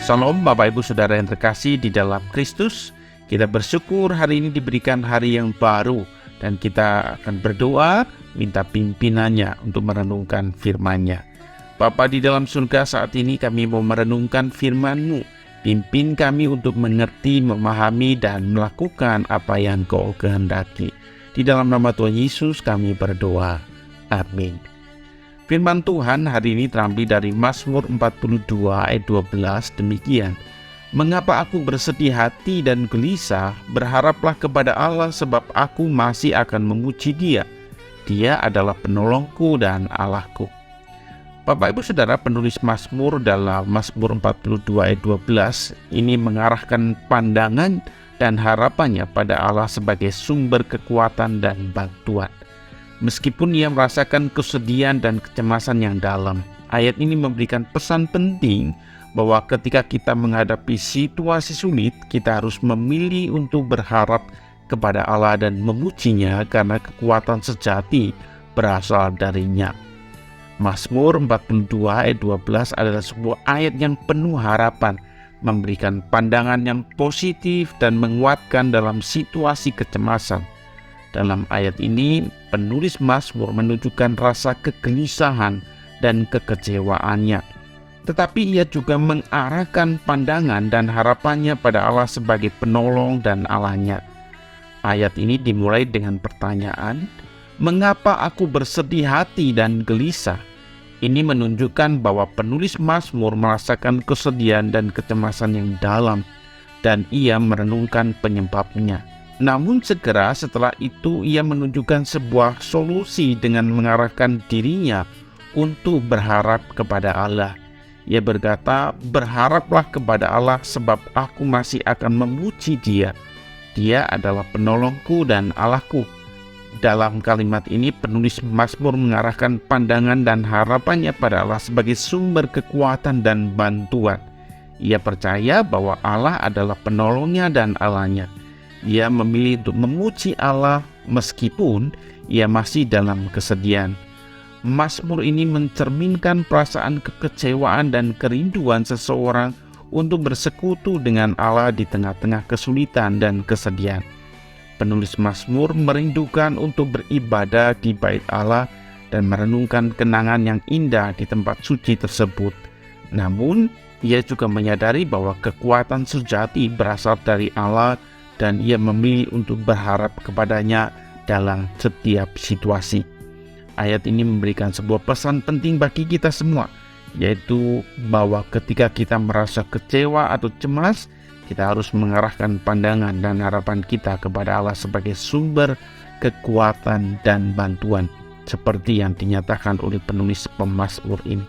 Shalom Bapak Ibu Saudara yang terkasih di dalam Kristus. Kita bersyukur hari ini diberikan hari yang baru, dan kita akan berdoa minta pimpinannya untuk merenungkan firman-Nya. Bapa di dalam surga, saat ini kami mau merenungkan firman-Mu. Pimpin kami untuk mengerti, memahami, dan melakukan apa yang Kau kehendaki. Di dalam nama Tuhan Yesus kami berdoa. Amin. Firman Tuhan hari ini terambil dari Mazmur 42 ayat 12, demikian. Mengapa aku bersedih hati dan gelisah, berharaplah kepada Allah sebab aku masih akan memuji Dia. Dia adalah penolongku dan Allahku. Bapak Ibu Saudara, penulis Mazmur dalam Mazmur 42 ayat 12 ini mengarahkan pandangan dan harapannya pada Allah sebagai sumber kekuatan dan bantuan. Meskipun ia merasakan kesedihan dan kecemasan yang dalam, ayat ini memberikan pesan penting bahwa ketika kita menghadapi situasi sulit, kita harus memilih untuk berharap kepada Allah dan memujinya karena kekuatan sejati berasal darinya. Mazmur 42 ayat 12 adalah sebuah ayat yang penuh harapan, memberikan pandangan yang positif dan menguatkan dalam situasi kecemasan. Dalam ayat ini, penulis Mazmur menunjukkan rasa kegelisahan dan kekecewaannya. Tetapi ia juga mengarahkan pandangan dan harapannya pada Allah sebagai penolong dan Allahnya. Ayat ini dimulai dengan pertanyaan, "Mengapa aku bersedih hati dan gelisah?" Ini menunjukkan bahwa penulis Mazmur merasakan kesedihan dan kecemasan yang dalam, dan ia merenungkan penyebabnya. Namun segera setelah itu ia menunjukkan sebuah solusi dengan mengarahkan dirinya untuk berharap kepada Allah. Ia berkata, "Berharaplah kepada Allah sebab aku masih akan memuji Dia. Dia adalah penolongku dan Allahku." Dalam kalimat ini penulis Mazmur mengarahkan pandangan dan harapannya pada Allah sebagai sumber kekuatan dan bantuan. Ia percaya bahwa Allah adalah penolongnya dan Allahnya. Ia memilih untuk memuji Allah meskipun ia masih dalam kesedihan. Mazmur ini mencerminkan perasaan kekecewaan dan kerinduan seseorang untuk bersekutu dengan Allah di tengah-tengah kesulitan dan kesedihan. Penulis Mazmur merindukan untuk beribadah di bait Allah dan merenungkan kenangan yang indah di tempat suci tersebut. Namun, ia juga menyadari bahwa kekuatan sejati berasal dari Allah, dan ia memilih untuk berharap kepadanya dalam setiap situasi. Ayat ini memberikan sebuah pesan penting bagi kita semua, yaitu bahwa ketika kita merasa kecewa atau cemas, kita harus mengarahkan pandangan dan harapan kita kepada Allah sebagai sumber kekuatan dan bantuan, seperti yang dinyatakan oleh penulis pemazmur ini.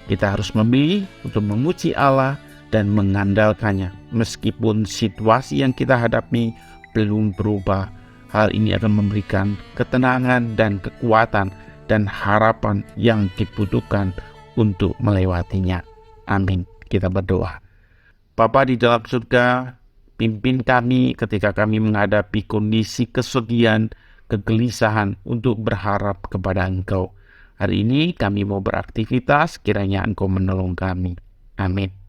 Kita harus memilih untuk memuji Allah dan mengandalkannya. Meskipun situasi yang kita hadapi belum berubah, hal ini akan memberikan ketenangan dan kekuatan dan harapan yang dibutuhkan untuk melewatinya. Amin. Kita berdoa. Bapa di dalam surga, pimpin kami ketika kami menghadapi kondisi kesedihan, kegelisahan untuk berharap kepada Engkau. Hari ini kami mau beraktivitas, kiranya Engkau menolong kami. Amin.